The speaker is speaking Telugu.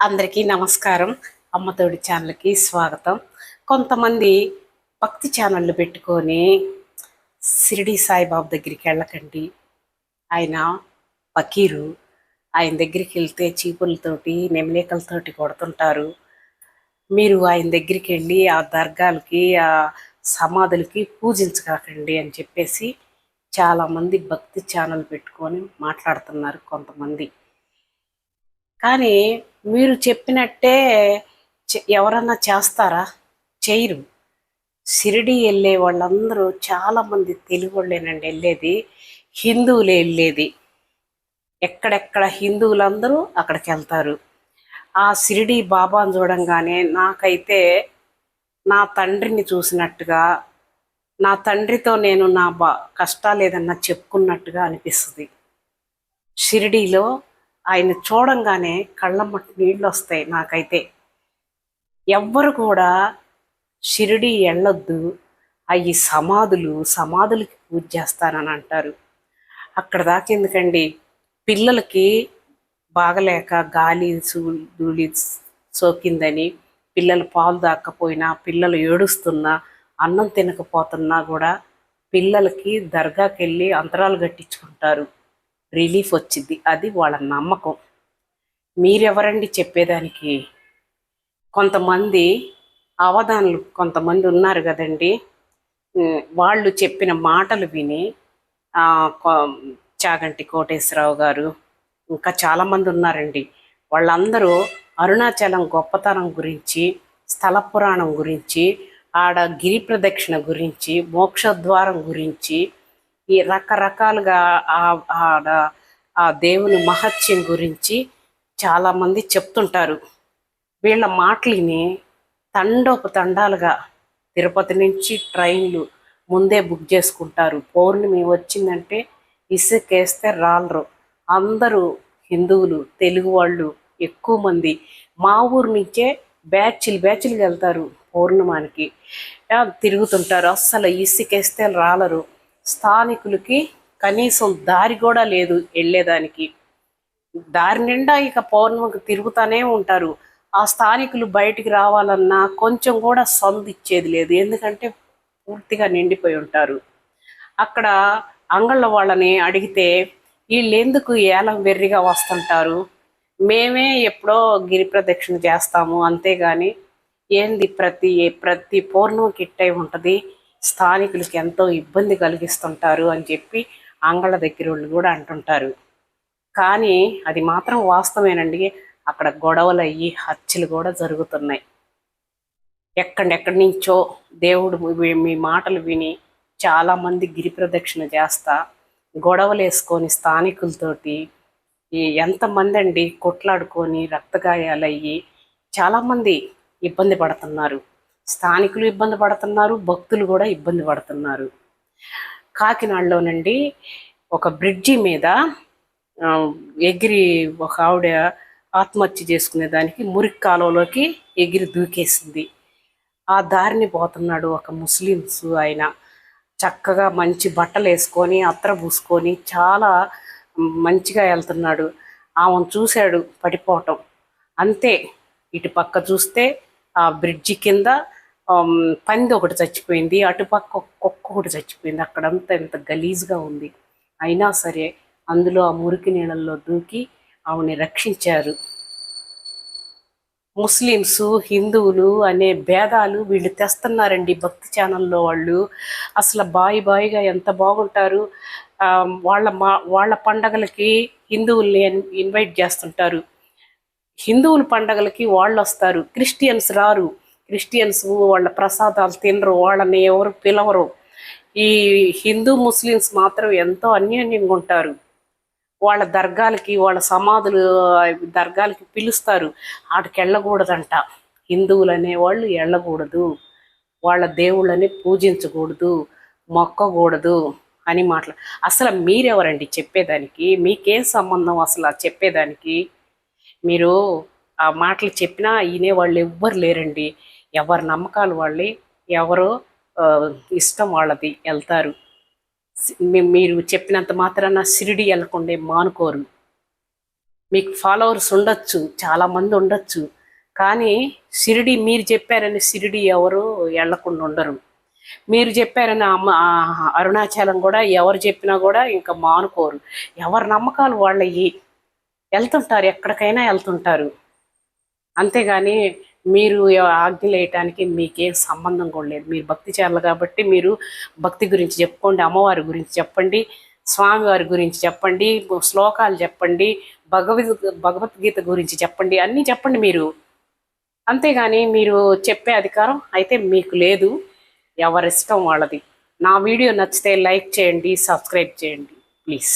అందరికీ నమస్కారం. అమ్మతోడి ఛానల్కి స్వాగతం. కొంతమంది భక్తి ఛానళ్ళు పెట్టుకొని షిరిడి సాయిబాబు దగ్గరికి వెళ్ళకండి, ఆయన ఫకీరు, ఆయన దగ్గరికి వెళ్తే చీపులతోటి నెమలికలతోటి కొడుతుంటారు, మీరు ఆయన దగ్గరికి వెళ్ళి ఆ దర్గాలకి ఆ సమాధులకి పూజించకండి అని చెప్పేసి చాలామంది భక్తి ఛానల్ పెట్టుకొని మాట్లాడుతున్నారు కొంతమంది. కానీ మీరు చెప్పినట్టే ఎవరన్నా చేస్తారా? చేయరు. షిరిడి వెళ్ళే వాళ్ళందరూ చాలామంది తెలుగు వాళ్ళేనండి వెళ్ళేది, హిందువులే వెళ్ళేది. ఎక్కడెక్కడ హిందువులందరూ అక్కడికి వెళ్తారు. ఆ షిరిడి బాబాను చూడంగానే నాకైతే నా తండ్రిని చూసినట్టుగా, నా తండ్రితో నేను నా కష్టాలు ఏదన్నా చెప్పుకున్నట్టుగా అనిపిస్తుంది. షిరిడీలో ఆయన చూడంగానే కళ్ళమ్మటి నీళ్ళు వస్తాయి నాకైతే. ఎవ్వరు కూడా షిరిడి వెళ్ళొద్దు, అవి సమాధులకి పూజ చేస్తానని అంటారు. అక్కడ దాకా ఎందుకండి, పిల్లలకి బాగలేక గాలి ధూళి సోకిందని పిల్లలు పాలు దాక్కపోయినా, పిల్లలు ఏడుస్తున్నా, అన్నం తినకపోతున్నా కూడా పిల్లలకి దర్గాకి వెళ్ళి అంతరాలు కట్టించుకుంటారు, రిలీఫ్ వచ్చింది. అది వాళ్ళ నమ్మకం. మీరెవరండి చెప్పేదానికి? కొంతమంది అవధానులు కొంతమంది ఉన్నారు కదండి, వాళ్ళు చెప్పిన మాటలు విని చాగంటి కోటేశ్వరరావు గారు, ఇంకా చాలామంది ఉన్నారండి, వాళ్ళందరూ అరుణాచలం గొప్పతనం గురించి, స్థల పురాణం గురించి, ఆడ గిరి ప్రదక్షిణ గురించి, మోక్షద్వారం గురించి, ఈ రకరకాలుగా ఆడ ఆ దేవుని మహత్యం గురించి చాలామంది చెప్తుంటారు. వీళ్ళ మాటలిని తండోపతండాలుగా తిరుపతి నుంచి ట్రైన్లు ముందే బుక్ చేసుకుంటారు. పౌర్ణమి వచ్చిందంటే ఇసుకేస్తే రాలరు. అందరూ హిందువులు, తెలుగు వాళ్ళు ఎక్కువ మంది మా ఊరు నుంచే బ్యాచ్లు వెళ్తారు పౌర్ణమానికి, తిరుగుతుంటారు. అస్సలు ఇసుకేస్తే రాలరు. స్థానికులకి కనీసం దారి కూడా లేదు వెళ్ళేదానికి. దారి నిండా ఇక పౌర్ణమికి తిరుగుతూనే ఉంటారు. ఆ స్థానికులు బయటికి రావాలన్నా కొంచెం కూడా సందు ఇచ్చేది లేదు, ఎందుకంటే పూర్తిగా నిండిపోయి ఉంటారు. అక్కడ అంగళ్ళ వాళ్ళని అడిగితే వీళ్ళు ఎందుకు ఏలం వెర్రిగా వస్తుంటారు, మేమే ఎప్పుడో గిరి ప్రదక్షిణ చేస్తాము అంతేగాని ఏంది ప్రతి పౌర్ణమికి ఇట్టై ఉంటుంది, స్థానికులకి ఎంతో ఇబ్బంది కలిగిస్తుంటారు అని చెప్పి అంగళ్ళ దగ్గర వాళ్ళు కూడా అంటుంటారు. కానీ అది మాత్రం వాస్తవేనండి. అక్కడ గొడవలు అయ్యి హత్యలు కూడా జరుగుతున్నాయి. ఎక్కడెక్కడి నుంచో దేవుడు మీ మాటలు విని చాలామంది గిరి ప్రదక్షిణ చేస్తా గొడవలు వేసుకొని స్థానికులతోటి ఎంతమంది అండి కొట్లాడుకొని రక్తగాయాలయ్యి చాలామంది ఇబ్బంది పడుతున్నారు. స్థానికులు ఇబ్బంది పడుతున్నారు, భక్తులు కూడా ఇబ్బంది పడుతున్నారు. కాకినాడలోనండి ఒక బ్రిడ్జి మీద ఎగిరి ఒక ఆవిడ ఆత్మహత్య చేసుకునే దానికి మురికి కాలువలోకి ఎగిరి దూకేసింది. ఆ దారిని పోతున్నాడు ఒక ముస్లిమ్స్, ఆయన చక్కగా మంచి బట్టలు వేసుకొని అత్తర పూసుకొని చాలా మంచిగా వెళ్తున్నాడు. ఆమెను చూశాడు పడిపోవటం, అంతే. ఇటు పక్క చూస్తే ఆ బ్రిడ్జి కింద పంది ఒకటి చచ్చిపోయింది, అటుపక్క కుక్క ఒకటి చచ్చిపోయింది. అక్కడంతా ఎంత గలీజ్గా ఉంది. అయినా సరే అందులో ఆ మురికి నీళ్ళల్లో దూకి ఆవిడని రక్షించారు. ముస్లిమ్స్, హిందువులు అనే భేదాలు వీళ్ళు తెస్తున్నారండి భక్తి ఛానల్లో వాళ్ళు. అసలు బాయిగా ఎంత బాగుంటారు. వాళ్ళ పండగలకి హిందువుల్ని ఇన్వైట్ చేస్తుంటారు, హిందువుల పండగలకి వాళ్ళు వస్తారు, క్రిస్టియన్స్ రారు. క్రిస్టియన్స్ వాళ్ళ ప్రసాదాలు తినరు, వాళ్ళని ఎవరు పిలవరు. ఈ హిందూ ముస్లిమ్స్ మాత్రం ఎంతో అన్యోన్యంగా ఉంటారు. వాళ్ళ దర్గాలకి, వాళ్ళ సమాధులు దర్గాలకి పిలుస్తారు, ఆడికి వెళ్ళకూడదంట. హిందువులు అనేవాళ్ళు వెళ్ళకూడదు, వాళ్ళ దేవుళ్ళని పూజించకూడదు, మొక్కకూడదు అని అసలు మీరెవరండి చెప్పేదానికి? మీకేం సంబంధం అసలు చెప్పేదానికి? మీరు ఆ మాటలు చెప్పినా వినేవాళ్ళు ఎవ్వరు లేరండి. ఎవరి నమ్మకాలు వాళ్ళే, ఎవరో ఇష్టం వాళ్ళది వెళ్తారు. మీరు చెప్పినంత మాత్రాన షిరిడి వెళ్ళకుండా మానుకోరు. మీకు ఫాలోవర్స్ ఉండొచ్చు, చాలామంది ఉండొచ్చు, కానీ షిరిడి మీరు చెప్పారని షిరిడి ఎవరు వెళ్ళకుండా ఉండరు. మీరు చెప్పారని అరుణాచలం కూడా ఎవరు చెప్పినా కూడా ఇంకా మానుకోరు. ఎవరి నమ్మకాలు వాళ్ళవి, వెళ్తుంటారు, ఎక్కడికైనా వెళ్తుంటారు. అంతేగాని మీరు ఆజ్ఞలు వేయటానికి మీకేం సంబంధం కూడా లేదు. మీరు భక్తి చేయాలి కాబట్టి మీరు భక్తి గురించి చెప్పుకోండి, అమ్మవారి గురించి చెప్పండి, స్వామివారి గురించి చెప్పండి, శ్లోకాలు చెప్పండి, భగవద్గీత గురించి చెప్పండి, అన్నీ చెప్పండి మీరు. అంతేగాని మీరు చెప్పే అధికారం అయితే మీకు లేదు. ఎవరిష్టం వాళ్ళది. నా వీడియో నచ్చితే లైక్ చేయండి, సబ్స్క్రైబ్ చేయండి ప్లీజ్.